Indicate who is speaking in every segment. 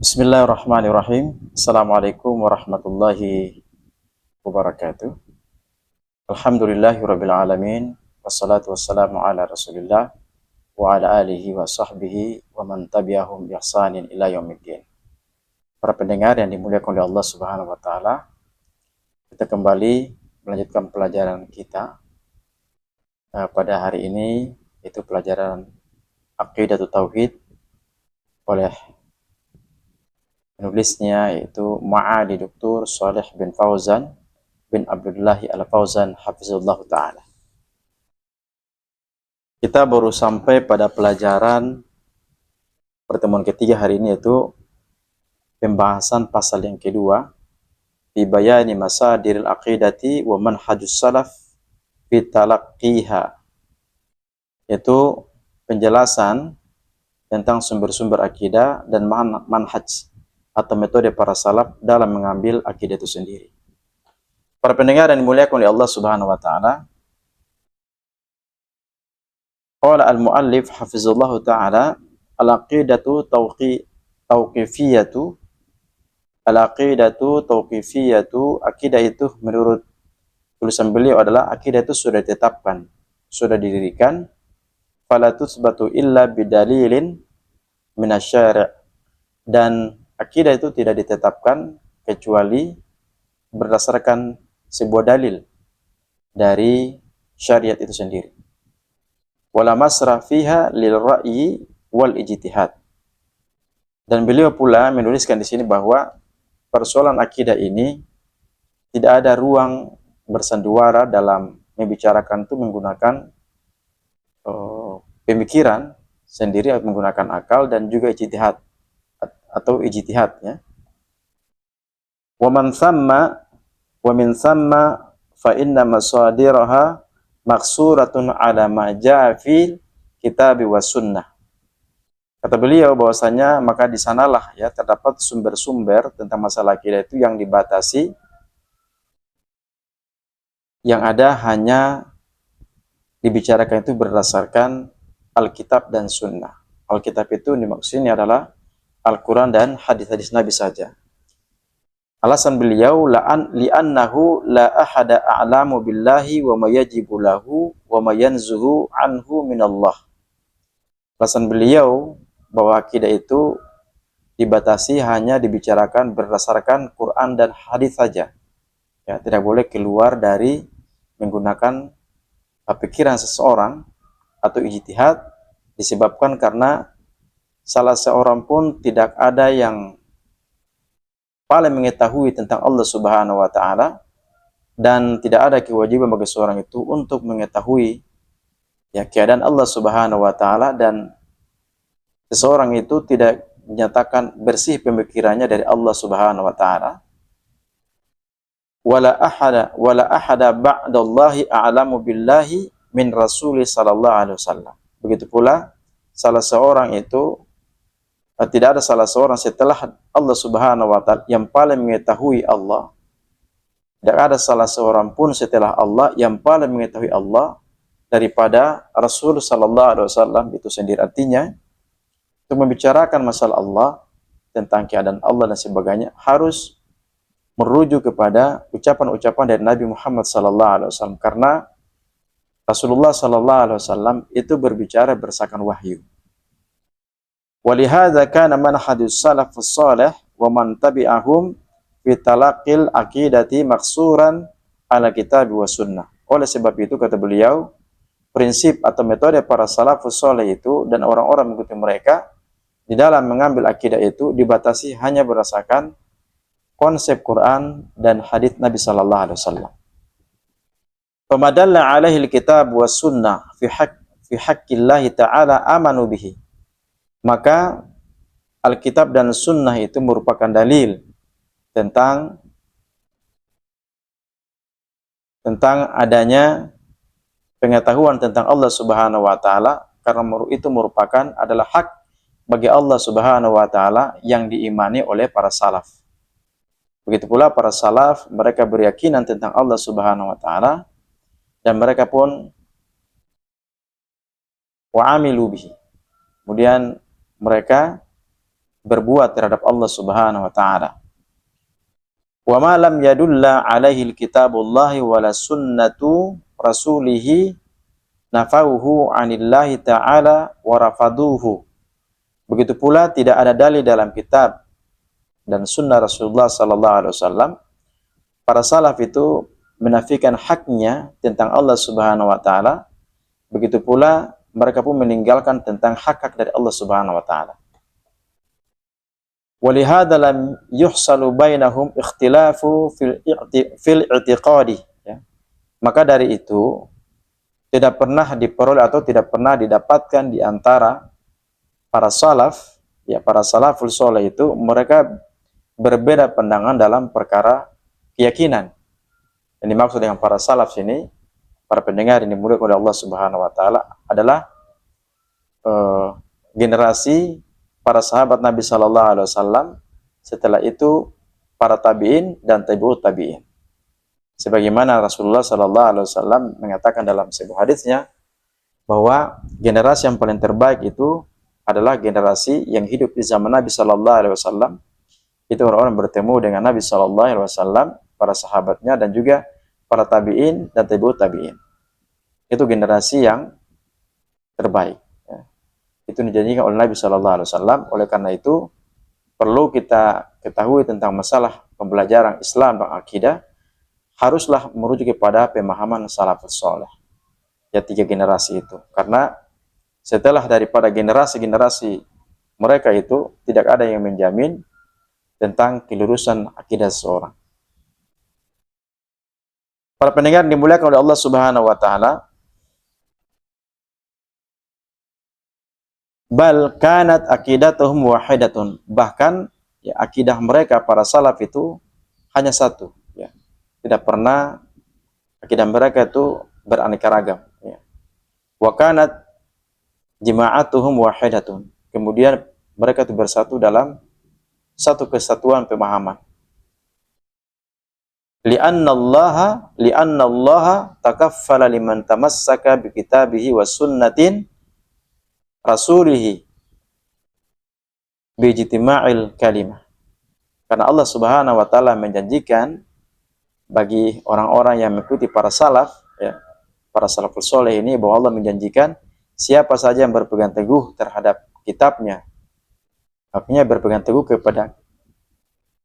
Speaker 1: Bismillahirrahmanirrahim. Assalamualaikum warahmatullahi wabarakatuh. Alhamdulillahirabbil alamin. Wassalatu wassalamu ala Rasulillah wa ala alihi wa sahbihi wa man tabi'ahum bi ihsanin ila yaumiddin. Para pendengar yang dimuliakan oleh Allah Subhanahu wa taala, kita kembali melanjutkan pelajaran kita pada hari ini, yaitu pelajaran Aqidatul Tauhid oleh penulisnya, yaitu Ma'ali Dr. Shalih bin Fauzan bin Abdullah Al-Fauzan hafizullah ta'ala. Kita baru sampai pada pelajaran pertemuan ketiga hari ini, yaitu pembahasan pasal yang kedua, fi bayani masadiril aqidati wa manhajus salaf fi talaqqiha, yaitu penjelasan tentang sumber-sumber akidah dan manhaj atau metode para salaf dalam mengambil akidah itu sendiri. Para pendengar yang dimuliakan oleh Allah Subhanahu wa taala, qala al-muallif hafizallahu taala, al-aqidatu tauqifiyatu, akidah itu menurut tulisan beliau adalah akidah itu sudah ditetapkan, sudah didirikan, fala tutsbatu illa bidalilin minasyari', dan akidah itu tidak ditetapkan kecuali berdasarkan sebuah dalil dari syariat itu sendiri. Wala masra fiha lil ra'yi wal ijtihad. Dan beliau pula menuliskan di sini bahwa persoalan akidah ini tidak ada ruang bersandiwara dalam membicarakan itu menggunakan pemikiran sendiri, menggunakan akal dan juga ijtihad atau ijtihadnya. Wa min thamma fa inna masadiraha maqsuratun ala ma jaa fil kitab wa sunnah. Kata beliau bahwasanya maka di sanalah ya terdapat sumber-sumber tentang masalah akidah itu yang dibatasi, yang ada hanya dibicarakan itu berdasarkan Alkitab dan Sunnah. Alkitab itu dimaksudnya adalah Al-Quran dan hadis-hadis Nabi saja. Alasan beliau, li'annahu la ahada a'lamu billahi wa ma yajibu lahu wa ma yanzuhu anhu minallah. Alasan beliau bahwa akidah itu dibatasi hanya dibicarakan berdasarkan Quran dan hadis saja. Ya, tidak boleh keluar dari menggunakan pikiran seseorang atau ijtihad, disebabkan karena salah seorang pun tidak ada yang paling mengetahui tentang Allah Subhanahu wa taala, dan tidak ada kewajiban bagi seorang itu untuk mengetahui ya keadaan Allah Subhanahu wa taala, dan seseorang itu tidak menyatakan bersih pemikirannya dari Allah Subhanahu wa taala. Wala ahada ba'dallahi a'lamu billahi min Rasul sallallahu alaihi wasallam. Begitu pula tidak ada salah seorang setelah Allah Subhanahu wa taala yang paling mengetahui Allah. Tidak ada salah seorang pun setelah Allah yang paling mengetahui Allah daripada Rasul sallallahu alaihi wasallam itu sendiri. Artinya, untuk membicarakan masalah Allah, tentang keadaan Allah dan sebagainya, harus merujuk kepada ucapan-ucapan dari Nabi Muhammad sallallahu alaihi wasallam, karena Rasulullah sallallahu alaihi wasallam itu berbicara berdasarkan wahyu. Walihadza kana manhajus salafus salih wa man tabi'ahum fi talaqqil aqidati maqsuran ala kitab wa sunnah. Oleh sebab itu, kata beliau, prinsip atau metode para salafus salih itu dan orang-orang mengikuti mereka di dalam mengambil akidah itu dibatasi hanya berdasarkan konsep Quran dan hadis Nabi sallallahu alaihi wasallam. Famadalla alaihi alkitab wa sunnah fi haqqillahi ta'ala amanu bihi. Maka Alkitab dan Sunnah itu merupakan dalil tentang adanya pengetahuan tentang Allah Subhanahu wa taala, karena itu merupakan adalah hak bagi Allah Subhanahu wa taala yang diimani oleh para salaf. Begitu pula para salaf, mereka berkeyakinan tentang Allah Subhanahu wa taala dan mereka pun wa'amilu bihi. Kemudian mereka berbuat terhadap Allah Subhanahu wa taala. Wa ma lam yadulla alaihi kitabullahi wala sunnatu rasulihi nafauhu anillahi ta'ala wa rafaduhu. Begitu pula tidak ada dalil dalam kitab dan sunnah Rasulullah sallallahu alaihi wasallam. Para salaf itu menafikan haknya tentang Allah Subhanahu wa taala. Begitu pula mereka pun meninggalkan tentang hak-hak dari Allah Subhanahu wa taala. Walihada lam yuhsalu bainahum ikhtilafu fil i'tiqadi, ya. Maka dari itu tidak pernah diperoleh atau tidak pernah didapatkan di antara para salaf, ya, para salaful soleh itu mereka berbeda pandangan dalam perkara keyakinan. Yang dimaksud dengan para salaf sini, para pendengar ini mulia oleh Allah Subhanahu wa taala adalah generasi para sahabat Nabi sallallahu alaihi wasallam, setelah itu para tabi'in dan tabi'ut tabi'in. Sebagaimana Rasulullah sallallahu alaihi wasallam mengatakan dalam sebuah hadisnya bahwa generasi yang paling terbaik itu adalah generasi yang hidup di zaman Nabi sallallahu alaihi wasallam. Itu orang-orang bertemu dengan Nabi sallallahu alaihi wasallam, para sahabatnya dan juga para tabi'in dan tabi'ut tabi'in. Itu generasi yang terbaik. Itu dijanjikan oleh Nabi sallallahu alaihi wasallam. Oleh karena itu perlu kita ketahui tentang masalah pembelajaran Islam dan akidah, haruslah merujuk kepada pemahaman salafus saleh. Ya, 3 generasi itu. Karena setelah daripada generasi-generasi mereka itu tidak ada yang menjamin tentang kelurusan akidah seseorang. Para pendengar dimuliakan oleh Allah Subhanahu wa taala, bal kanat aqidatuhum wahidatun, bahkan ya, akidah mereka para salaf itu hanya satu, ya. Tidak pernah akidah mereka itu beraneka ragam, ya. Wa kanat jima'atuhum wahidatun, kemudian mereka itu bersatu dalam satu kesatuan pemahaman. Li'anna Allah takaffala liman tamassaka bi kitabihi was sunnatin rasulihi bijtima'il kalimah. Karena Allah Subhanahu wa taala menjanjikan bagi orang-orang yang mengikuti para salaf, ya, para salafus saleh ini, bahwa Allah menjanjikan siapa saja yang berpegang teguh terhadap kitabnya, artinya berpegang teguh kepada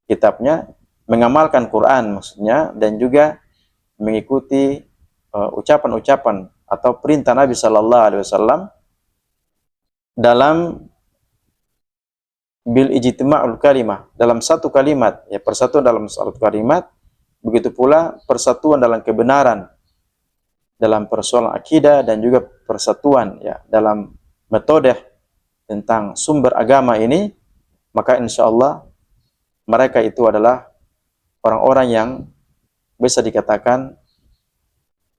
Speaker 1: kitabnya, mengamalkan Quran maksudnya, dan juga mengikuti ucapan-ucapan atau perintah Nabi sallallahu alaihi wasallam dalam bil ijtima'ul kalimah, dalam satu kalimat, ya, persatuan dalam satu kalimat. Begitu pula persatuan dalam kebenaran, dalam persoalan akidah, dan juga persatuan, ya, dalam metode tentang sumber agama ini. Maka insya Allah mereka itu adalah orang-orang yang bisa dikatakan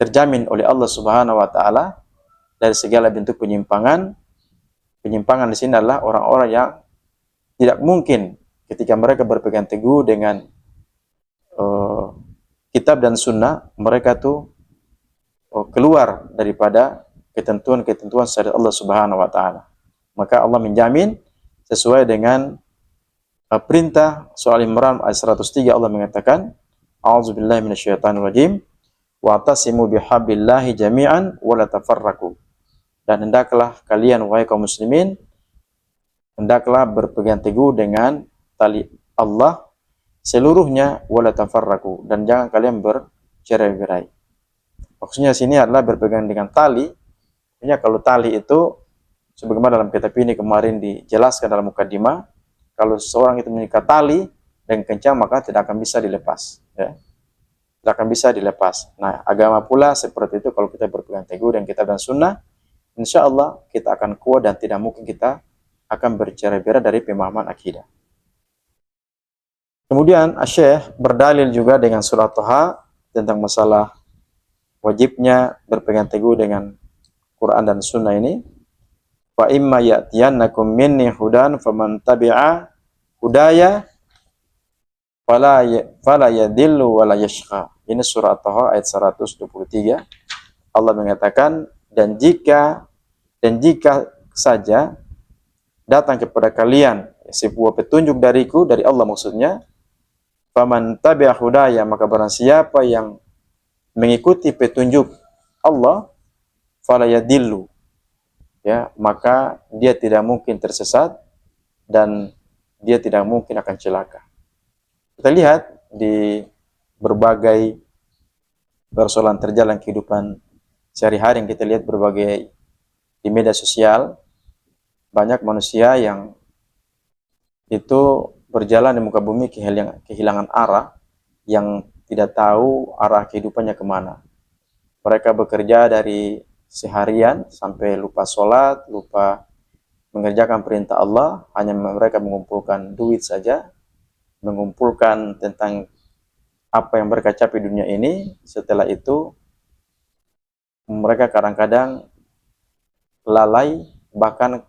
Speaker 1: terjamin oleh Allah Subhanahu wa taala dari segala bentuk penyimpangan. Penyimpangan di sini adalah orang-orang yang tidak mungkin ketika mereka berpegang teguh dengan kitab dan sunnah, mereka tuh keluar daripada ketentuan-ketentuan syariat Allah Subhanahu wa taala. Maka Allah menjamin sesuai dengan perintah surah Al-Imran ayat 103, Allah mengatakan, A'udzubillahi minasyaitonirrajim, wa'tasimu bihablillahi jami'an wa la tafarraqu. Dan hendaklah kalian, wahai kaum muslimin, hendaklah berpegang teguh dengan tali Allah seluruhnya, wa la tafarraqu, dan jangan kalian bercerai-berai. Maksudnya sini adalah berpegang dengan tali. Artinya kalau tali itu sebagaimana dalam kitab ini kemarin dijelaskan dalam mukadimah, kalau seseorang itu mengikat tali dengan kencang maka tidak akan bisa dilepas, ya. Tidak akan bisa dilepas. Nah, agama pula seperti itu. Kalau kita berpegang teguh dengan kitab dan sunnah, insya Allah kita akan kuat dan tidak mungkin kita akan bercerai-berai dari pemahaman akidah. Kemudian Syekh berdalil juga dengan surah Thaha tentang masalah wajibnya berpegang teguh dengan Quran dan sunnah ini. Fa imma ya'tiyannakum minni hudan faman tabi'a hudaya fala yadillu wala yashqa. Ini surah Thaha ayat 123. Allah mengatakan, dan jika saja datang kepada kalian sebuah petunjuk dariku, dari Allah maksudnya. Faman tabi'a hudaya, maka barang siapa yang mengikuti petunjuk Allah, fala yadillu, ya, maka dia tidak mungkin tersesat dan dia tidak mungkin akan celaka. Kita lihat di berbagai persoalan terjalan kehidupan sehari-hari yang kita lihat berbagai di media sosial, banyak manusia yang itu berjalan di muka bumi kehilangan arah, yang tidak tahu arah kehidupannya kemana. Mereka bekerja dari seharian sampai lupa sholat, lupa mengerjakan perintah Allah, hanya mereka mengumpulkan duit saja, mengumpulkan tentang apa yang mereka capai di dunia ini. Setelah itu mereka kadang-kadang lalai, bahkan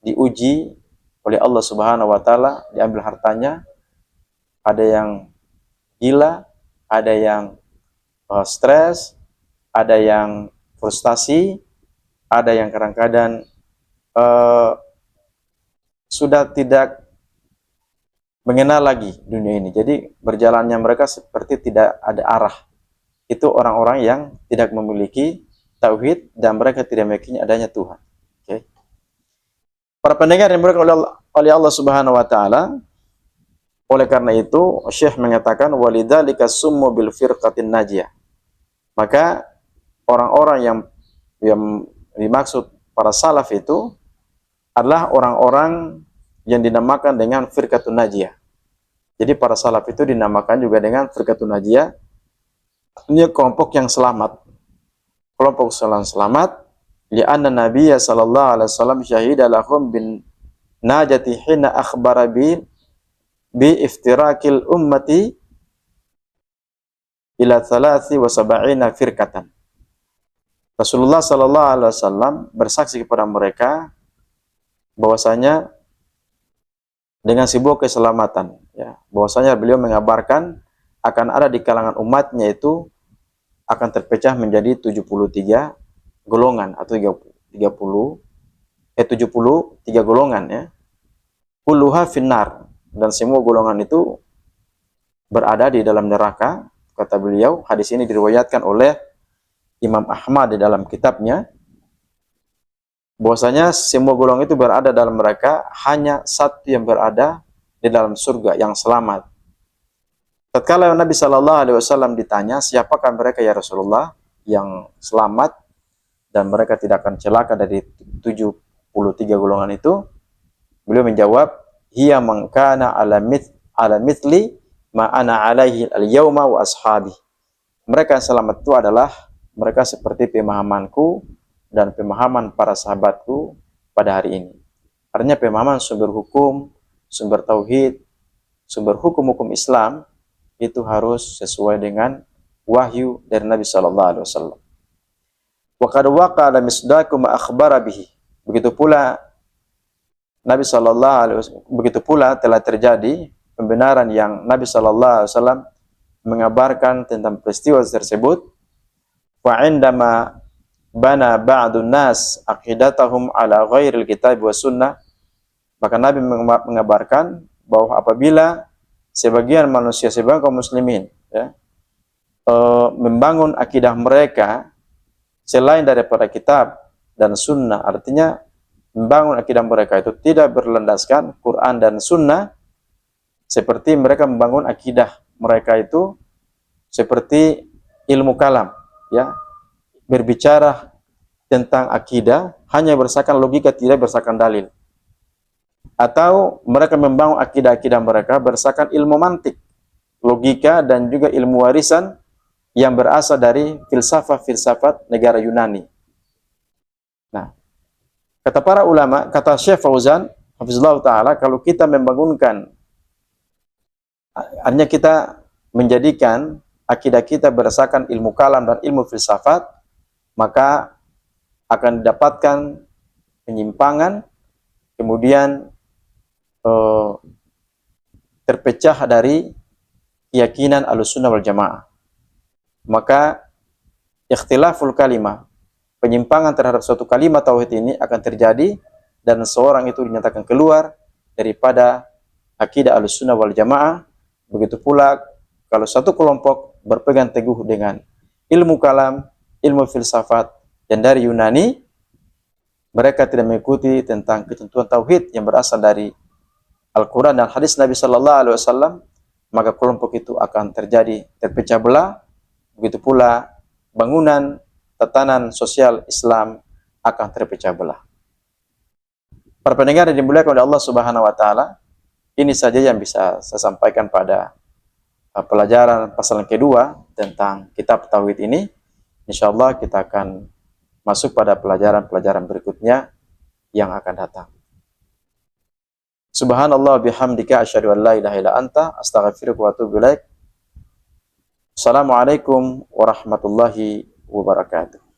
Speaker 1: diuji oleh Allah Subhanahu wa taala, diambil hartanya. Ada yang gila, ada yang stres, ada yang frustasi, ada yang kadang-kadang sudah tidak mengenal lagi dunia ini. Jadi berjalannya mereka seperti tidak ada arah. Itu orang-orang yang tidak memiliki tauhid dan mereka tidak meyakini adanya Tuhan. Okay. Para pendengar yang dimuliakan oleh Allah Subhanahu wa taala, oleh karena itu Syekh mengatakan walidzalika summu bil firqatin najiyah. Maka orang-orang yang dimaksud para salaf itu adalah orang-orang yang dinamakan dengan firqatun najiyah. Jadi para salaf itu dinamakan juga dengan firqatun najiyah. Ini kelompok yang selamat. Kelompok yang selamat li'anna Nabiya sallallahu alaihi wasallam syahida lahum bin najati hina akhbara bi iftirakil ummati ila 73 firqatan. Rasulullah sallallahu alaihi wasallam bersaksi kepada mereka bahwasanya dengan sebuah keselamatan, ya, bahwasanya beliau mengabarkan akan ada di kalangan umatnya itu akan terpecah menjadi 73 golongan atau 73 golongan, ya. Kulluha finnar, dan semua golongan itu berada di dalam neraka, kata beliau. Hadis ini diriwayatkan oleh Imam Ahmad di dalam kitabnya, bahwasanya semua golongan itu berada dalam neraka, hanya satu yang berada di dalam surga yang selamat. Tatkala Nabi Shallallahu Alaihi Wasallam ditanya, siapakah mereka ya Rasulullah yang selamat dan mereka tidak akan celaka dari 73 golongan itu? Beliau menjawab, hiya man kana ala mithli ma ana alaihi al-yauma wa ashabi. Mereka yang selamat itu adalah mereka seperti pemahamanku dan pemahaman para sahabatku pada hari ini. Artinya pemahaman sumber hukum, sumber tauhid, sumber hukum-hukum Islam itu harus sesuai dengan wahyu dari Nabi sallallahu alaihi wasallam. Wa qad waqa'a misdaqu ma akhbara bihi. Begitu pula telah terjadi pembenaran yang Nabi sallallahu alaihi wasallam mengabarkan tentang peristiwa tersebut. Fa indama bana ba'dun nas aqidatahum ala ghairil kitab wa sunnah, maka Nabi mengabarkan bahwa apabila sebagian manusia, sebagian kaum muslimin, ya, membangun akidah mereka selain daripada kitab dan sunnah, artinya membangun akidah mereka itu tidak berlandaskan Quran dan sunnah, seperti mereka membangun akidah mereka itu seperti ilmu kalam, ya, berbicara tentang akidah hanya berdasarkan logika, tidak berdasarkan dalil. Atau mereka membangun akidah-akidah mereka berdasarkan ilmu mantik, logika, dan juga ilmu warisan yang berasal dari filsafat negara Yunani. Nah, kata para ulama, kata Syekh Fauzan hafizallahu taala, kalau kita membangunkan, artinya kita menjadikan akidah kita berdasarkan ilmu kalam dan ilmu filsafat, maka akan didapatkan penyimpangan, kemudian terpecah dari keyakinan Ahlussunnah wal Jamaah. Maka ikhtilaful kalimah, penyimpangan terhadap suatu kalimat tauhid ini akan terjadi, dan seorang itu dinyatakan keluar daripada akidah Ahlussunnah wal Jamaah. Begitu pula kalau satu kelompok berpegang teguh dengan ilmu kalam, ilmu filsafat, dan dari Yunani, mereka tidak mengikuti tentang ketentuan tauhid yang berasal dari Al-Quran dan hadis Nabi Sallallahu Alaihi Wasallam, maka kelompok itu akan terjadi terpecah belah. Begitu pula bangunan tatanan sosial Islam akan terpecah belah. Para pendengar yang dimuliakan oleh Allah Subhanahu Wa Taala, ini saja yang bisa saya sampaikan pada pelajaran pasal yang kedua tentang kitab tauhid ini. Insyaallah kita akan masuk pada pelajaran-pelajaran berikutnya yang akan datang. Subhanallah bihamdika asyhadu an la ilaha illa anta astaghfiruka wa atubu ilaik. Assalamualaikum warahmatullahi wabarakatuh.